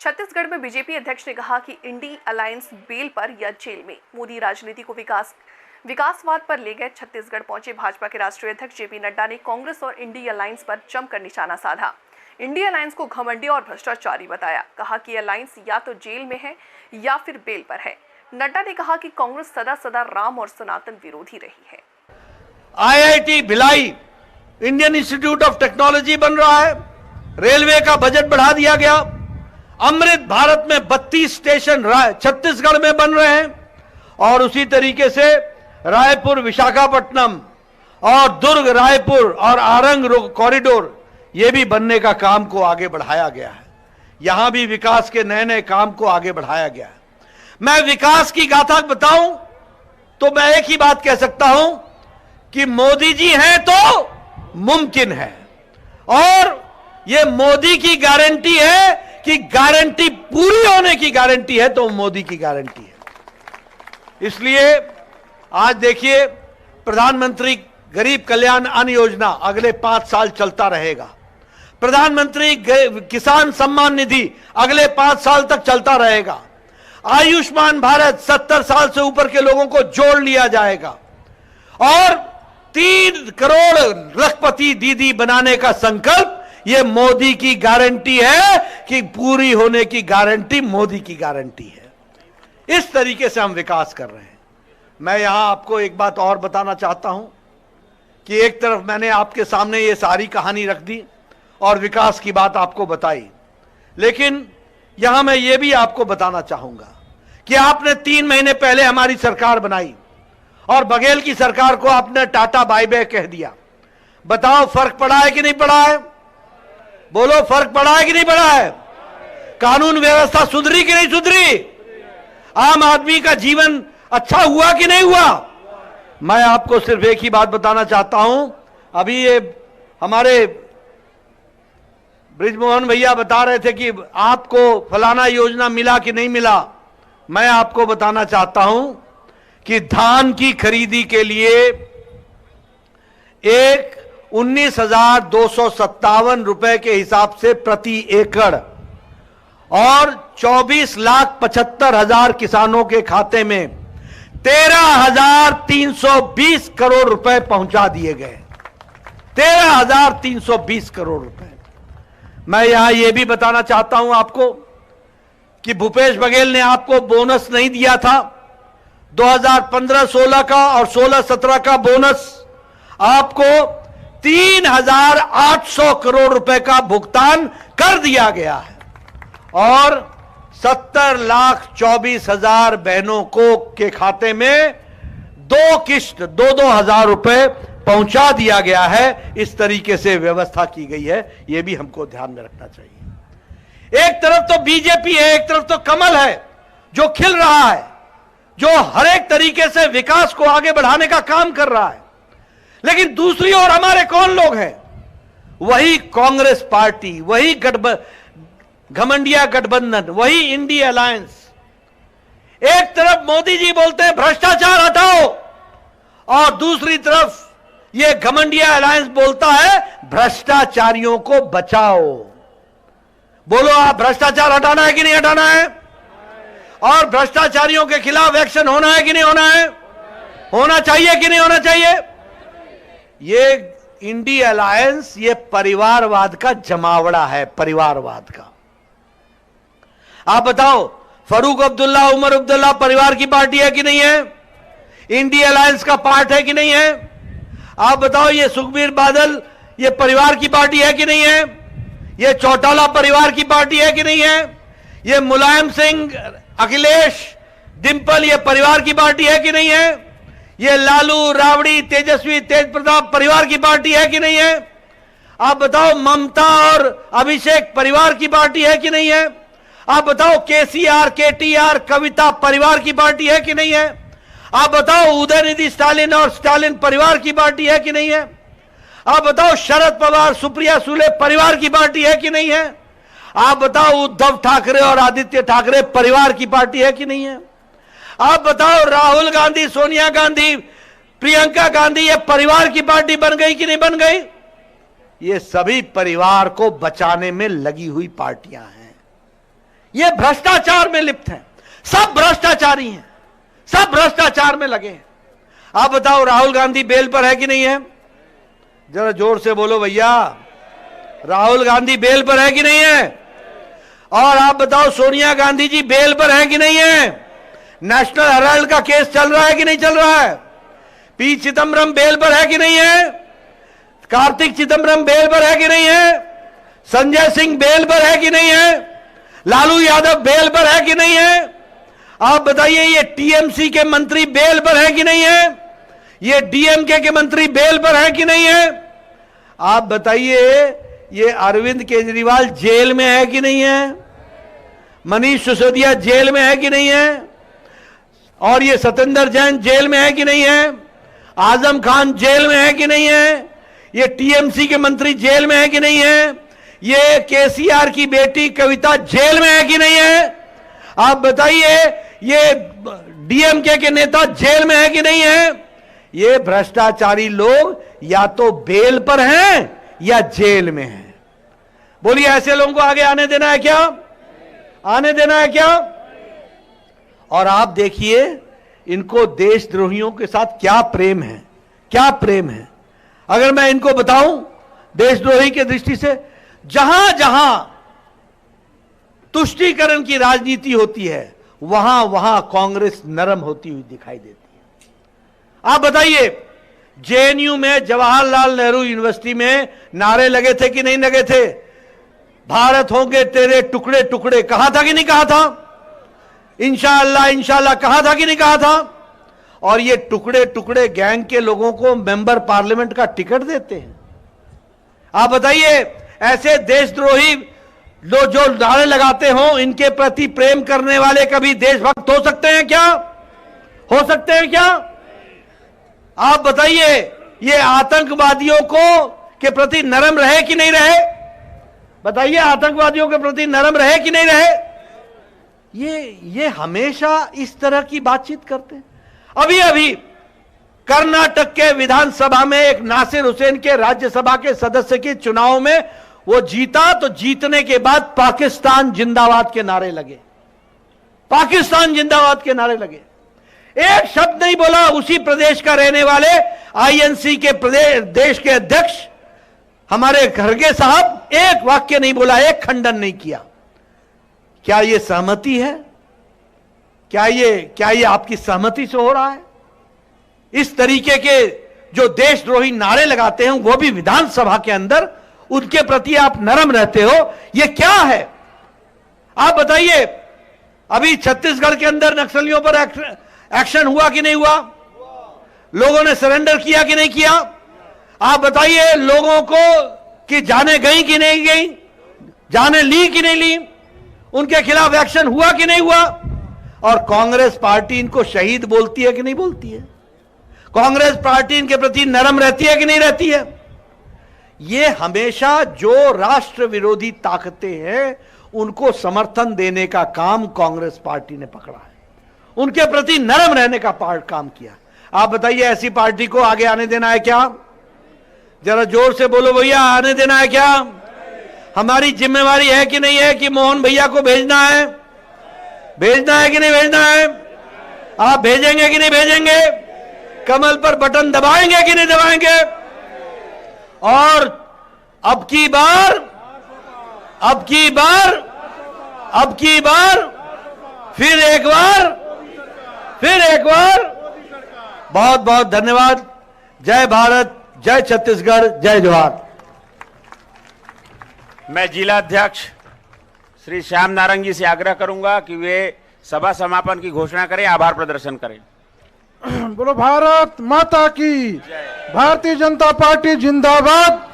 छत्तीसगढ़ में बीजेपी अध्यक्ष ने कहा कि इंडी अलायंस बेल पर या जेल में। मोदी राजनीति को विकासवाद पर ले गए। छत्तीसगढ़ पहुंचे भाजपा के राष्ट्रीय अध्यक्ष जेपी नड्डा ने कांग्रेस और इंडी अलायंस पर जमकर निशाना साधा। इंडी अलायंस को घमंडी और भ्रष्टाचारी बताया। कहा कि अलायंस या तो जेल में है या फिर बेल पर है। नड्डा ने कहा कि कांग्रेस सदा सदा राम और सनातन विरोधी रही है। IIT Bhilai Indian institute of technology बन रहा है। रेलवे का बजट बढ़ा दिया गया। अमृत भारत में 32 स्टेशन छत्तीसगढ़ में बन रहे हैं और उसी तरीके से रायपुर विशाखापट्टनम और दुर्ग रायपुर और आरंग कॉरिडोर ये भी बनने का काम को आगे बढ़ाया गया है। यहां भी विकास के नए नए काम को आगे बढ़ाया गया है। मैं विकास की गाथा बताऊं तो मैं एक ही बात कह सकता हूं कि मोदी जी हैं तो मुमकिन है, और ये मोदी की गारंटी है कि गारंटी पूरी होने की गारंटी है तो मोदी की गारंटी है। इसलिए आज देखिए, प्रधानमंत्री गरीब कल्याण अन्न योजना अगले 5 साल चलता रहेगा। प्रधानमंत्री किसान सम्मान निधि अगले 5 साल तक चलता रहेगा। आयुष्मान भारत 70 साल से ऊपर के लोगों को जोड़ लिया जाएगा और 3 करोड़ लखपति दीदी बनाने का संकल्प ये मोदी की गारंटी है कि पूरी होने की गारंटी मोदी की गारंटी है। इस तरीके से हम विकास कर रहे हैं। मैं यहां आपको एक बात और बताना चाहता हूं कि एक तरफ मैंने आपके सामने ये सारी कहानी रख दी और विकास की बात आपको बताई, लेकिन यहां मैं ये भी आपको बताना चाहूंगा कि आपने 3 महीने पहले हमारी सरकार बनाई और बघेल की सरकार को आपने टाटा बाय बाय कह दिया। बताओ फर्क पड़ा है कि नहीं पड़ा है? बोलो, फर्क पड़ा है कि नहीं पड़ा है? कानून व्यवस्था सुधरी कि नहीं सुधरी? आम आदमी का जीवन अच्छा हुआ कि नहीं हुआ? मैं आपको सिर्फ एक ही बात बताना चाहता हूं। अभी ये हमारे ब्रिजमोहन भैया बता रहे थे कि आपको फलाना योजना मिला कि नहीं मिला। मैं आपको बताना चाहता हूं कि धान की खरीदी के लिए एक 19,257 रुपए के हिसाब से प्रति एकड़ और 24,75,000 किसानों के खाते में 13,320 करोड़ रुपए पहुंचा दिए गए। 13,320 करोड़ रुपए। मैं यहां यह भी बताना चाहता हूं आपको कि भूपेश बघेल ने आपको बोनस नहीं दिया था। 2015-16 का और 16-17 का बोनस आपको 3,800 करोड़ रुपए का भुगतान कर दिया गया है और 70,24,000 बहनों को के खाते में 2 किश्त 2-2 हजार रुपए पहुंचा दिया गया है। इस तरीके से व्यवस्था की गई है। यह भी हमको ध्यान में रखना चाहिए। एक तरफ तो बीजेपी है, एक तरफ तो कमल है जो खिल रहा है, जो हर एक तरीके से विकास को आगे बढ़ाने का काम कर रहा है। लेकिन दूसरी ओर हमारे कौन लोग हैं? वही कांग्रेस पार्टी, वही घमंडिया गठबंधन, वही इंडी अलायंस। एक तरफ मोदी जी बोलते हैं भ्रष्टाचार हटाओ और दूसरी तरफ यह घमंडिया अलायंस बोलता है भ्रष्टाचारियों को बचाओ। बोलो, आप भ्रष्टाचार हटाना है कि नहीं हटाना है? और भ्रष्टाचारियों के खिलाफ एक्शन होना है कि नहीं होना है? होना चाहिए कि नहीं होना चाहिए? ये इंडी अलायंस ये परिवारवाद का जमावड़ा है, परिवारवाद का। आप बताओ, फरूक अब्दुल्ला, उमर अब्दुल्ला परिवार की पार्टी है कि नहीं है? इंडी अलायंस का पार्ट है कि नहीं है? आप बताओ, ये सुखबीर बादल ये परिवार की पार्टी है कि नहीं है? ये चौटाला परिवार की पार्टी है कि नहीं है? ये मुलायम सिंह, अखिलेश, डिंपल ये परिवार की पार्टी है कि नहीं है? ये लालू, राबड़ी, तेजस्वी, तेज प्रताप परिवार की पार्टी है कि नहीं है? आप बताओ, ममता और अभिषेक परिवार की पार्टी है कि नहीं है? आप बताओ, केसीआर, केटीआर, कविता परिवार की पार्टी है कि नहीं है? आप बताओ, उदयनिधि स्टालिन और स्टालिन परिवार की पार्टी है कि नहीं है? आप बताओ, शरद पवार, सुप्रिया सुले परिवार की पार्टी है कि नहीं है? आप बताओ, उद्धव ठाकरे और आदित्य ठाकरे परिवार की पार्टी है कि नहीं है? आप बताओ, राहुल गांधी, सोनिया गांधी, प्रियंका गांधी ये परिवार की पार्टी बन गई कि नहीं बन गई? ये सभी परिवार को बचाने में लगी हुई पार्टियां हैं। ये भ्रष्टाचार में लिप्त हैं, सब भ्रष्टाचारी हैं, सब भ्रष्टाचार में लगे हैं। आप बताओ राहुल गांधी बेल पर है कि नहीं है? जरा जोर से बोलो भैया, राहुल गांधी बेल पर है कि नहीं है? और आप बताओ सोनिया गांधी जी बेल पर है कि नहीं है? नेशनल हेराल्ड का केस चल रहा है कि नहीं चल रहा है? पी चिदम्बरम बेल पर है कि नहीं है? कार्तिक चिदम्बरम बेल पर है कि नहीं है? संजय सिंह बेल पर है कि नहीं है? लालू यादव बेल पर है कि नहीं है? आप बताइए, ये टीएमसी के मंत्री बेल पर है कि नहीं है? ये डीएमके के मंत्री बेल पर है कि नहीं है? आप बताइए, ये अरविंद केजरीवाल जेल में है कि नहीं है? मनीष सिसोदिया जेल में है कि नहीं है? और ये सत्येंद्र जैन जेल में है कि नहीं है? आजम खान जेल में है कि नहीं है? ये टीएमसी के मंत्री जेल में है कि नहीं है? ये केसीआर की बेटी कविता जेल में है कि नहीं है? आप बताइए, ये डीएमके के नेता जेल में है कि नहीं है? ये भ्रष्टाचारी लोग या तो बेल पर हैं या जेल में हैं। बोलिए, ऐसे लोगों को आगे आने देना है क्या? आने देना है क्या? और आप देखिए, इनको देशद्रोहियों के साथ क्या प्रेम है, क्या प्रेम है। अगर मैं इनको बताऊं, देशद्रोही की दृष्टि से जहां जहां तुष्टीकरण की राजनीति होती है, वहां वहां कांग्रेस नरम होती हुई दिखाई देती है। आप बताइए, जेएनयू में जवाहरलाल नेहरू यूनिवर्सिटी में नारे लगे थे कि नहीं लगे थे? भारत होंगे तेरे टुकड़े टुकड़े, कहा था कि नहीं कहा था? इंशाअल्लाह इंशाअल्लाह कहा था कि नहीं कहा था? और ये टुकड़े टुकड़े गैंग के लोगों को मेंबर पार्लियामेंट का टिकट देते हैं। आप बताइए, ऐसे देशद्रोही लोग जो नारे लगाते हो, इनके प्रति प्रेम करने वाले कभी देशभक्त हो सकते हैं क्या? हो सकते हैं क्या? आप बताइए, ये आतंकवादियों को के प्रति नरम रहे कि नहीं रहे? बताइए, आतंकवादियों के प्रति नरम रहे कि नहीं रहे? ये हमेशा इस तरह की बातचीत करते हैं। अभी अभी कर्नाटक के विधानसभा में एक नासिर हुसैन के राज्यसभा के सदस्य के चुनाव में वो जीता, तो जीतने के बाद पाकिस्तान जिंदाबाद के नारे लगे, पाकिस्तान जिंदाबाद के नारे लगे। एक शब्द नहीं बोला उसी प्रदेश का रहने वाले आईएनसी के प्रदेश के अध्यक्ष हमारे खड़गे साहब, एक वाक्य नहीं बोला, एक खंडन नहीं किया। क्या यह सहमति है? क्या ये आपकी सहमति से हो रहा है? इस तरीके के जो देशद्रोही नारे लगाते हैं, वो भी विधानसभा के अंदर, उनके प्रति आप नरम रहते हो, ये क्या है? आप बताइए, अभी छत्तीसगढ़ के अंदर नक्सलियों पर एक्शन हुआ कि नहीं हुआ? लोगों ने सरेंडर किया कि नहीं किया? आप बताइए, लोगों को कि जाने गई कि नहीं गई, जाने ली कि नहीं ली, उनके खिलाफ एक्शन हुआ कि नहीं हुआ? और कांग्रेस पार्टी इनको शहीद बोलती है कि नहीं बोलती है? कांग्रेस पार्टी इनके प्रति नरम रहती है कि नहीं रहती है? ये हमेशा जो राष्ट्र विरोधी ताकतें हैं, उनको समर्थन देने का काम कांग्रेस पार्टी ने पकड़ा है, उनके प्रति नरम रहने का काम किया। आप बताइए, ऐसी पार्टी को आगे आने देना है क्या? जरा जोर से बोलो भैया, आने देना है क्या? हमारी जिम्मेवारी है कि नहीं है कि मोहन भैया को भेजना है? भेजना है कि नहीं भेजना है? आप भेजेंगे कि नहीं भेजेंगे? कमल पर बटन दबाएंगे कि नहीं दबाएंगे? और अब की बार फिर एक बार बहुत बहुत धन्यवाद। जय भारत, जय छत्तीसगढ़, जय जोहार। मैं जिला अध्यक्ष श्री श्याम नारंगी से आग्रह करूंगा कि वे सभा समापन की घोषणा करें, आभार प्रदर्शन करें। बोलो भारत माता की, भारतीय जनता पार्टी जिंदाबाद।